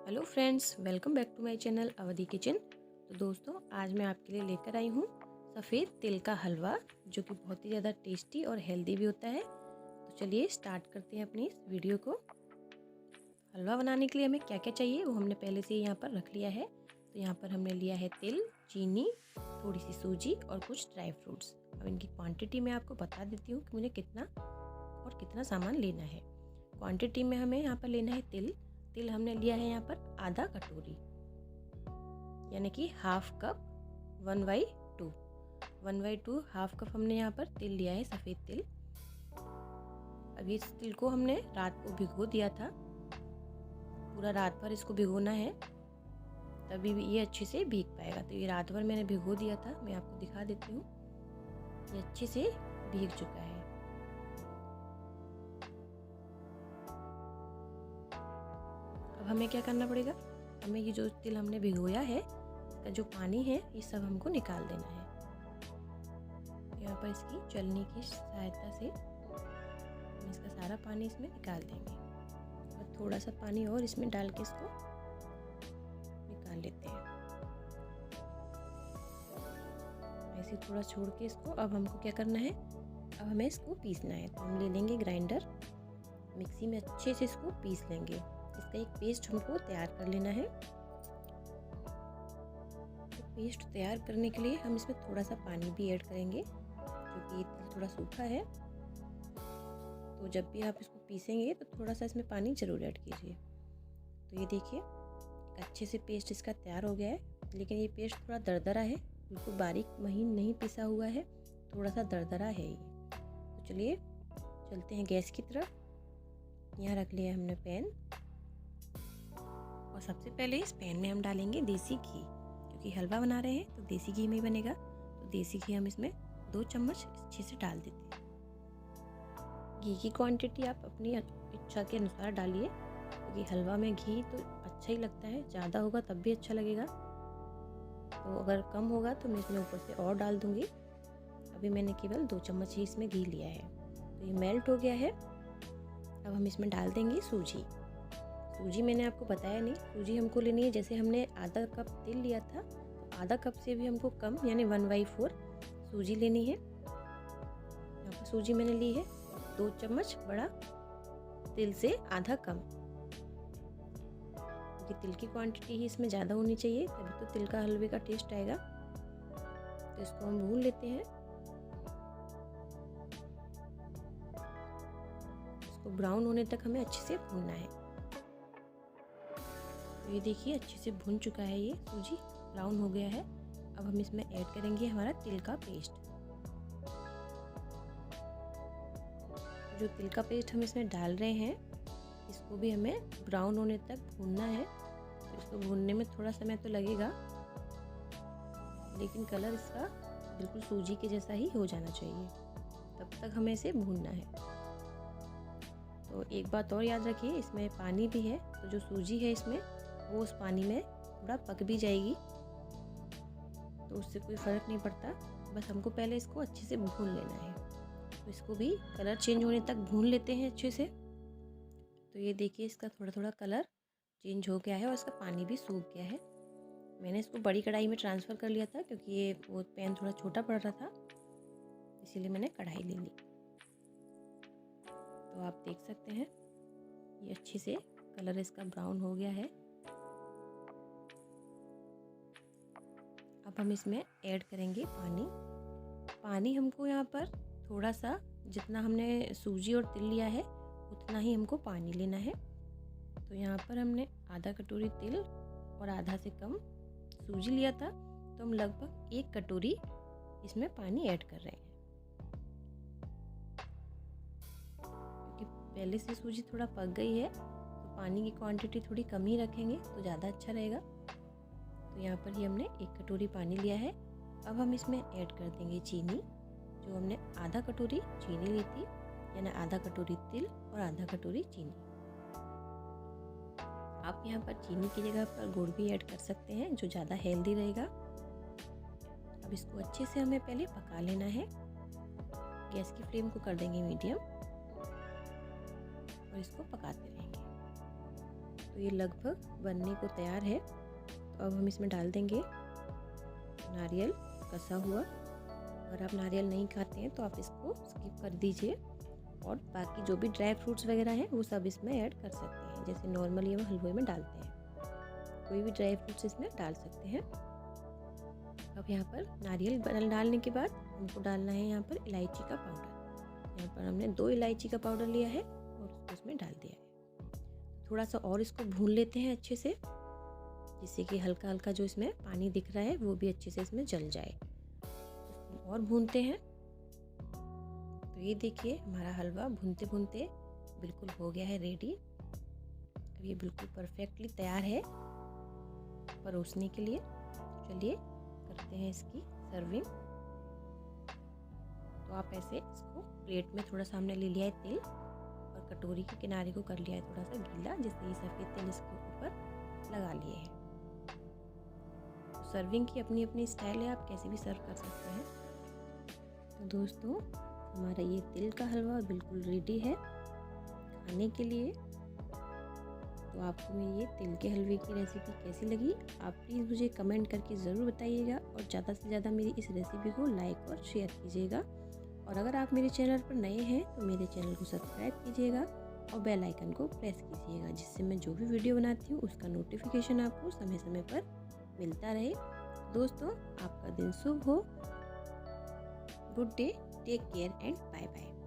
Hello friends, welcome back to my channel Awadhi kitchen. तो दोस्तों, आज मैं आपके लिए लेकर आई हूँ सफ़ेद तिल का हलवा, जो कि बहुत ही ज़्यादा टेस्टी और हेल्दी भी होता है। तो चलिए स्टार्ट करते हैं अपनी इस वीडियो को। हलवा बनाने के लिए हमें क्या क्या चाहिए वो हमने पहले से यहाँ पर रख लिया है। तो यहाँ पर हमने लिया है तिल, चीनी, थोड़ी सी सूजी और कुछ ड्राई फ्रूट्स। अब इनकी क्वांटिटी मैं आपको बता देती हूँ कि मुझे कितना और कितना सामान लेना है। क्वांटिटी में हमें यहाँ पर लेना है तिल हमने लिया है यहाँ पर आधा कटोरी, यानी कि हाफ कप, 1/2 हाफ कप हमने यहाँ पर तिल लिया है, सफ़ेद तिल। अब इस तिल को हमने रात को भिगो दिया था, पूरा रात भर इसको भिगोना है, तभी भी ये अच्छे से भीग पाएगा। तो ये रात भर मैंने भिगो दिया था, मैं आपको दिखा देती हूँ। ये अच्छे से भीग चुका है। अब हमें क्या करना पड़ेगा, हमें ये जो तिल हमने भिगोया है इसका जो पानी है ये सब हमको निकाल देना है। यहाँ पर इसकी चलनी की सहायता से हम इसका सारा पानी इसमें निकाल देंगे और थोड़ा सा पानी और इसमें डाल के इसको निकाल लेते हैं। ऐसे थोड़ा छोड़ के इसको अब हमको क्या करना है, अब हमें इसको पीसना है। तो हम ले लेंगे ग्राइंडर, मिक्सी में अच्छे से इसको पीस लेंगे। इसका एक पेस्ट हमको तैयार कर लेना है। तो पेस्ट तैयार करने के लिए हम इसमें थोड़ा सा पानी भी ऐड करेंगे, क्योंकि ये तिल थोड़ा सूखा है। तो जब भी आप इसको पीसेंगे तो थोड़ा सा इसमें पानी ज़रूर ऐड कीजिए। तो ये देखिए अच्छे से पेस्ट इसका तैयार हो गया है, लेकिन ये पेस्ट थोड़ा दरदरा है, बिल्कुल बारीक महीन नहीं पिसा हुआ है, थोड़ा सा दरदरा है ये। तो चलिए चलते हैं गैस की तरफ। यहाँ रख लिया हमने पैन, और सबसे पहले इस पैन में हम डालेंगे देसी घी, क्योंकि हलवा बना रहे हैं तो देसी घी में ही बनेगा। तो देसी घी हम इसमें 2 चम्मच अच्छे से डाल देते हैं। घी की क्वांटिटी आप अपनी इच्छा के अनुसार डालिए, क्योंकि हलवा में घी तो अच्छा ही लगता है, ज़्यादा होगा तब भी अच्छा लगेगा। तो अगर कम होगा तो मैं इसमें ऊपर से और डाल दूँगी। अभी मैंने केवल 2 चम्मच ही इसमें घी लिया है। तो ये मेल्ट हो गया है। अब हम इसमें डाल देंगे सूजी। सूजी मैंने आपको बताया नहीं, सूजी हमको लेनी है, जैसे हमने आधा कप तिल लिया था तो आधा कप से भी हमको कम, यानी 1/4 सूजी लेनी है। यहाँ पर सूजी मैंने ली है 2 चम्मच बड़ा, तिल से आधा कम, क्योंकि तिल की क्वांटिटी ही इसमें ज़्यादा होनी चाहिए, तभी तो तिल का हलवे का टेस्ट आएगा। तो इसको हम भून लेते हैं। इसको ब्राउन होने तक हमें अच्छे से भूनना है। तो ये देखिए अच्छे से भुन चुका है, ये सूजी ब्राउन हो गया है। अब हम इसमें ऐड करेंगे हमारा तिल का पेस्ट। जो तिल का पेस्ट हम इसमें डाल रहे हैं, इसको भी हमें ब्राउन होने तक भूनना है। तो इसको भूनने में थोड़ा समय तो लगेगा, लेकिन कलर इसका बिल्कुल सूजी के जैसा ही हो जाना चाहिए, तब तक हमें इसे भूनना है। तो एक बात और याद रखिए, इसमें पानी भी है, तो जो सूजी है इसमें वो उस पानी में थोड़ा पक भी जाएगी, तो उससे कोई फ़र्क नहीं पड़ता। बस हमको पहले इसको अच्छे से भून लेना है। तो इसको भी कलर चेंज होने तक भून लेते हैं अच्छे से। तो ये देखिए इसका थोड़ा थोड़ा कलर चेंज हो गया है और इसका पानी भी सूख गया है। मैंने इसको बड़ी कढ़ाई में ट्रांसफ़र कर लिया था, क्योंकि ये वो पैन थोड़ा छोटा पड़ रहा था, इसीलिए मैंने कढ़ाई ले ली। तो आप देख सकते हैं ये अच्छे से कलर इसका ब्राउन हो गया है। अब हम इसमें ऐड करेंगे पानी हमको यहाँ पर थोड़ा सा, जितना हमने सूजी और तिल लिया है उतना ही हमको पानी लेना है। तो यहाँ पर हमने आधा कटोरी तिल और आधा से कम सूजी लिया था, तो हम लगभग 1 कटोरी इसमें पानी ऐड कर रहे हैं। क्योंकि पहले से सूजी थोड़ा पक गई है, तो पानी की क्वांटिटी थोड़ी कम ही रखेंगे तो ज़्यादा अच्छा रहेगा। तो यहाँ पर ही हमने 1 कटोरी पानी लिया है। अब हम इसमें ऐड कर देंगे चीनी, जो हमने आधा कटोरी चीनी ली थी, यानी आधा कटोरी तिल और आधा कटोरी चीनी। आप यहाँ पर चीनी की जगह पर गुड़ भी ऐड कर सकते हैं, जो ज़्यादा हेल्दी रहेगा। अब इसको अच्छे से हमें पहले पका लेना है। गैस की फ्लेम को कर देंगे मीडियम और इसको पकाते रहेंगे। तो ये लगभग बनने को तैयार है। तो अब हम इसमें डाल देंगे नारियल कसा हुआ। अगर आप नारियल नहीं खाते हैं तो आप इसको स्किप कर दीजिए, और बाकी जो भी ड्राई फ्रूट्स वगैरह हैं वो सब इसमें ऐड कर सकते हैं, जैसे नॉर्मली हम हलवे में डालते हैं। कोई भी ड्राई फ्रूट्स इसमें डाल सकते हैं। अब यहाँ पर नारियल डालने के बाद हमको डालना है यहाँ पर इलायची का पाउडर। यहाँ पर हमने 2 इलायची का पाउडर लिया है और उसको इसमें डाल दिया है। थोड़ा सा और इसको भून लेते हैं अच्छे से, जिससे कि हल्का हल्का जो इसमें पानी दिख रहा है वो भी अच्छे से इसमें जल जाए। इसको और भूनते हैं। तो ये देखिए हमारा हलवा भूनते भूनते बिल्कुल हो गया है रेडी। अब ये बिल्कुल परफेक्टली तैयार है परोसने के लिए। चलिए करते हैं इसकी सर्विंग। तो आप ऐसे इसको प्लेट में थोड़ा सा हमने ले लिया है तेल, और कटोरी के किनारे को कर लिया है थोड़ा सा गीला, जिससे ये सफ़ेद तेल इसके ऊपर लगा लिए हैं। तो सर्विंग की अपनी अपनी स्टाइल है, आप कैसे भी सर्व कर सकते हैं। तो दोस्तों हमारा ये तिल का हलवा बिल्कुल रेडी है खाने के लिए। तो आपको मेरी ये तिल के हलवे की रेसिपी कैसी लगी, आप प्लीज़ मुझे कमेंट करके ज़रूर बताइएगा, और ज़्यादा से ज़्यादा मेरी इस रेसिपी को लाइक और शेयर कीजिएगा। और अगर आप मेरे चैनल पर नए हैं तो मेरे चैनल को सब्सक्राइब कीजिएगा और बेल आइकन को प्रेस कीजिएगा, जिससे मैं जो भी वीडियो बनाती हूँ उसका नोटिफिकेशन आपको समय समय पर मिलता रहे। दोस्तों आपका दिन शुभ हो। Good day, take care and bye bye.